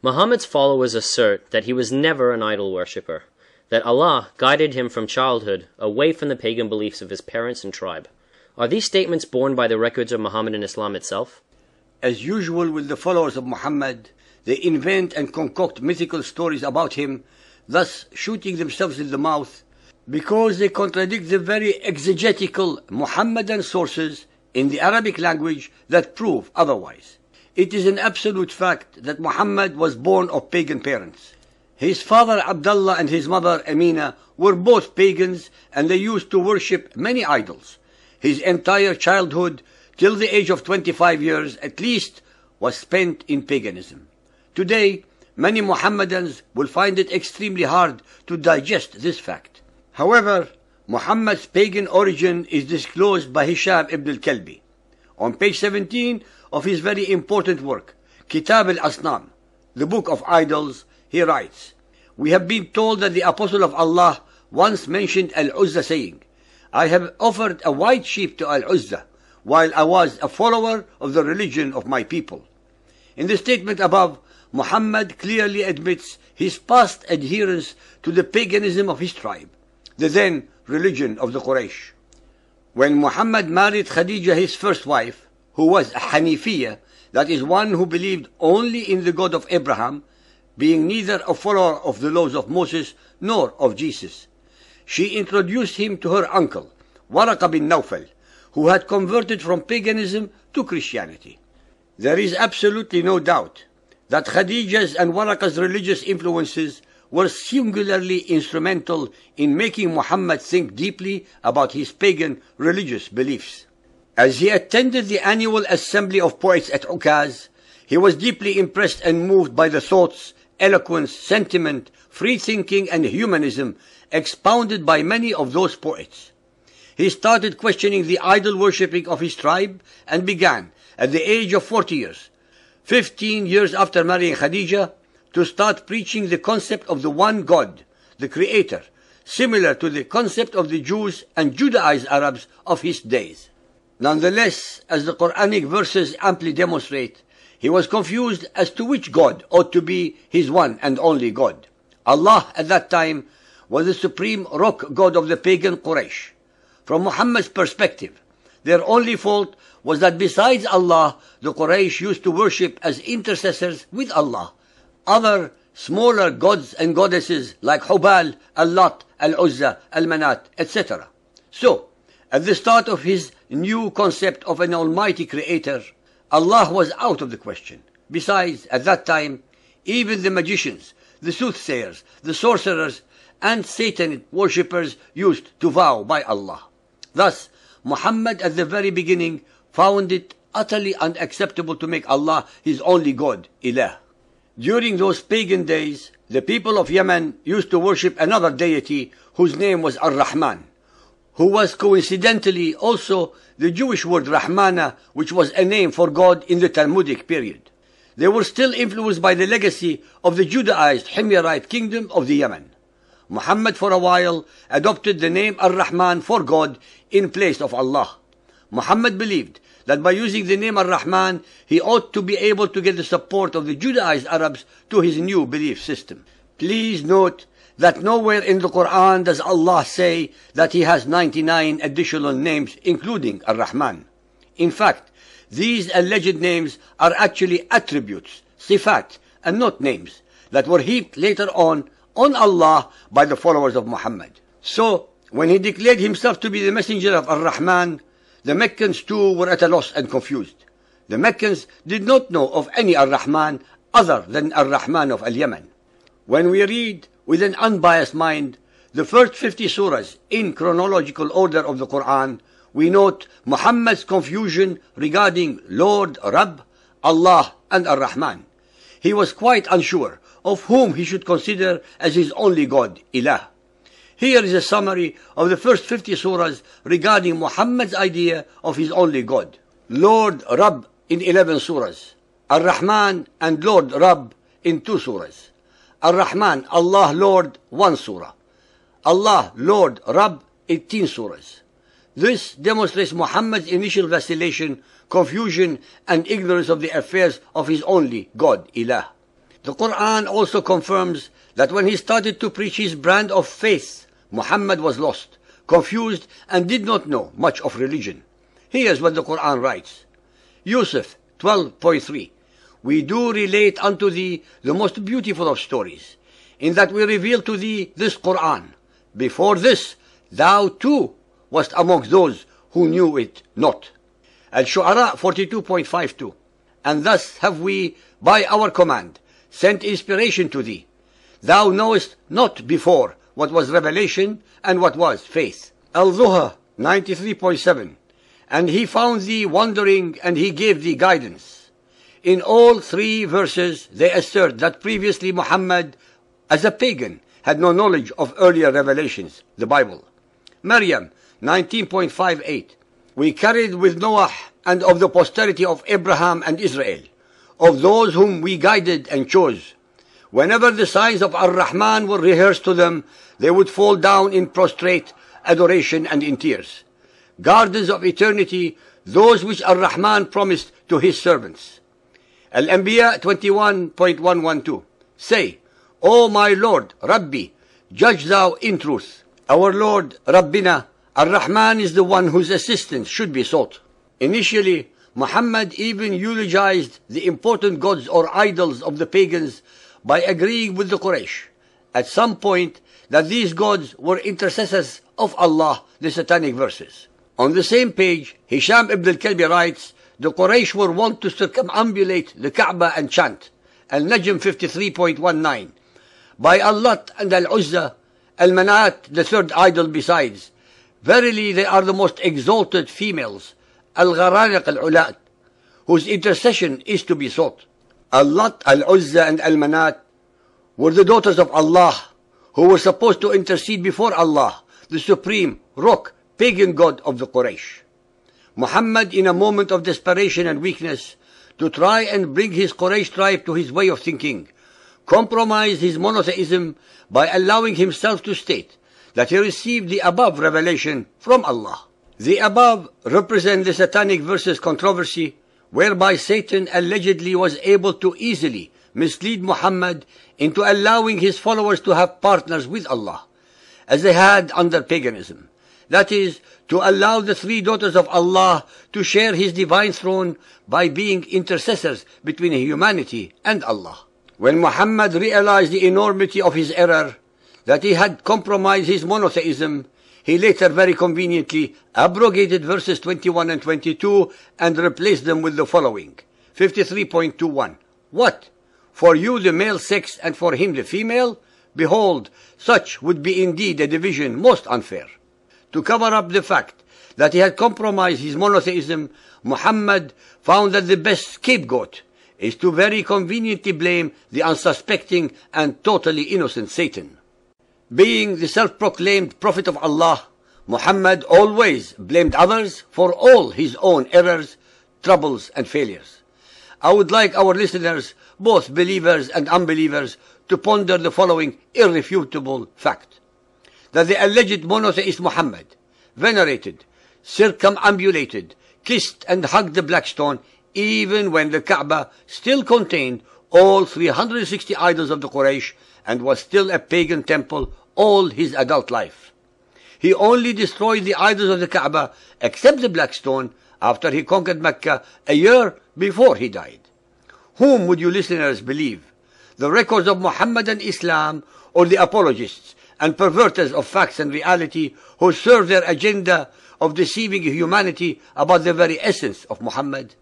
Muhammad's followers assert that he was never an idol worshipper, that Allah guided him from childhood away from the pagan beliefs of his parents and tribe. Are these statements borne by the records of Mohammedan Islam itself? As usual with the followers of Muhammad, they invent and concoct mythical stories about him, thus shooting themselves in the mouth, because they contradict the very exegetical Muhammadan sources in the Arabic language that prove otherwise. It is an absolute fact that Muhammad was born of pagan parents. His father Abdullah and his mother Amina were both pagans, and they used to worship many idols. His entire childhood, till the age of 25 years at least, was spent in paganism. Today, many Muhammadans will find it extremely hard to digest this fact. However, Muhammad's pagan origin is disclosed by Hisham ibn al-Kalbi. On page 17 of his very important work, Kitab al-Asnam, the Book of Idols, he writes, "We have been told that the Apostle of Allah once mentioned Al-Uzza, saying, 'I have offered a white sheep to Al-Uzza, while I was a follower of the religion of my people.'" In the statement above, Muhammad clearly admits his past adherence to the paganism of his tribe, the then religion of the Quraysh. When Muhammad married Khadija, his first wife, who was a Hanifiyya, that is, one who believed only in the God of Abraham, being neither a follower of the laws of Moses nor of Jesus, she introduced him to her uncle, Waraqah bin Nawfal, who had converted from paganism to Christianity. There is absolutely no doubt that Khadija's and Waraqah's religious influences were singularly instrumental in making Muhammad think deeply about his pagan religious beliefs. As he attended the annual assembly of poets at Ukaz, he was deeply impressed and moved by the thoughts, eloquence, sentiment, free thinking, and humanism expounded by many of those poets. He started questioning the idol worshipping of his tribe and began, at the age of 40 years, 15 years after marrying Khadija, to start preaching the concept of the one God, the Creator, similar to the concept of the Jews and Judaized Arabs of his days. Nonetheless, as the Quranic verses amply demonstrate, he was confused as to which God ought to be his one and only God. Allah at that time was the supreme rock god of the pagan Quraysh. From Muhammad's perspective, their only fault was that besides Allah, the Quraysh used to worship as intercessors with Allah other smaller gods and goddesses like Hubal, Al-Lat, Al-Uzza, Al-Manat, etc. So, at the start of his new concept of an almighty creator, Allah was out of the question. Besides, at that time, even the magicians, the soothsayers, the sorcerers, and Satan worshippers used to vow by Allah. Thus, Muhammad at the very beginning found it utterly unacceptable to make Allah his only God, Ilah. During those pagan days, the people of Yemen used to worship another deity whose name was Ar-Rahman, who was coincidentally also the Jewish word Rahmana, which was a name for God in the Talmudic period. They were still influenced by the legacy of the Judaized Himyarite kingdom of the Yemen. Muhammad for a while adopted the name Ar-Rahman for God in place of Allah. Muhammad believed that by using the name Ar-Rahman, he ought to be able to get the support of the Judaized Arabs to his new belief system. Please note that nowhere in the Quran does Allah say that he has 99 additional names, including Ar-Rahman. In fact, these alleged names are actually attributes, sifat, and not names, that were heaped later on Allah by the followers of Muhammad. So, when he declared himself to be the messenger of Ar-Rahman, the Meccans too were at a loss and confused. The Meccans did not know of any Ar-Rahman other than Ar-Rahman of Al-Yemen. When we read with an unbiased mind the first 50 surahs in chronological order of the Quran, we note Muhammad's confusion regarding Lord, Rabb, Allah, and Ar-Rahman. He was quite unsure of whom he should consider as his only God, Ilah. Here is a summary of the first 50 surahs regarding Muhammad's idea of his only God. Lord, Rabb in 11 surahs. Ar-Rahman and Lord, Rabb in 2 surahs. Ar-Rahman, Allah, Lord, 1 surah. Allah, Lord, Rabb, 18 surahs. This demonstrates Muhammad's initial vacillation, confusion, and ignorance of the affairs of his only God, Ilah. The Quran also confirms that when he started to preach his brand of faith, Muhammad was lost, confused, and did not know much of religion. Here's what the Quran writes. Yusuf 12.3 We do relate unto thee the most beautiful of stories, in that we reveal to thee this Quran. Before this, thou too wast amongst those who knew it not. Al-Shu'ara 42.52 And thus have we, by our command, sent inspiration to thee. Thou knowest not before what was revelation and what was faith. Al-Zuha 93.7 And he found thee wandering and he gave thee guidance. In all three verses they assert that previously Muhammad, as a pagan, had no knowledge of earlier revelations, the Bible. Maryam 19.58 We carried with Noah and of the posterity of Abraham and Israel, of those whom we guided and chose. Whenever the signs of Ar-Rahman were rehearsed to them, they would fall down in prostrate adoration and in tears. Gardens of eternity, those which Ar-Rahman promised to his servants. Al-Anbiya 21.112 Say, O my Lord, Rabbi, judge thou in truth. Our Lord, Rabbina, Ar-Rahman is the one whose assistance should be sought. Initially, Muhammad even eulogized the important gods or idols of the pagans by agreeing with the Quraysh at some point that these gods were intercessors of Allah, the satanic verses. On the same page, Hisham ibn al-Kalbi writes, the Quraysh were wont to circumambulate the Kaaba and chant, Al-Najm 53.19, by Al-Lat and Al-Uzza, Al-Manat, the third idol besides. Verily they are the most exalted females, Al-Gharaniq Al-Ulat, whose intercession is to be sought. Al-Lat, Al-Uzza, and Al-Manat were the daughters of Allah, who were supposed to intercede before Allah, the supreme, rock, pagan god of the Quraysh. Muhammad, in a moment of desperation and weakness, to try and bring his Quraysh tribe to his way of thinking, compromised his monotheism by allowing himself to state that he received the above revelation from Allah. The above represent the satanic verses controversy, whereby Satan allegedly was able to easily mislead Muhammad into allowing his followers to have partners with Allah, as they had under paganism. That is, to allow the three daughters of Allah to share his divine throne by being intercessors between humanity and Allah. When Muhammad realized the enormity of his error, that he had compromised his monotheism, he later very conveniently abrogated verses 21 and 22 and replaced them with the following. 53.21 What? For you the male sex and for him the female? Behold, such would be indeed a division most unfair. To cover up the fact that he had compromised his monotheism, Muhammad found that the best scapegoat is to very conveniently blame the unsuspecting and totally innocent Satan. Being the self-proclaimed prophet of Allah, Muhammad always blamed others for all his own errors, troubles, and failures. I would like our listeners, both believers and unbelievers, to ponder the following irrefutable fact: that the alleged monotheist Muhammad venerated, circumambulated, kissed and hugged the black stone even when the Kaaba still contained all 360 idols of the Quraysh and was still a pagan temple all his adult life. He only destroyed the idols of the Kaaba, except the black stone, after he conquered Mecca a year before he died. Whom would you listeners believe? The records of Muhammadan Islam or the apologists and perverters of facts and reality who serve their agenda of deceiving humanity about the very essence of Muhammad?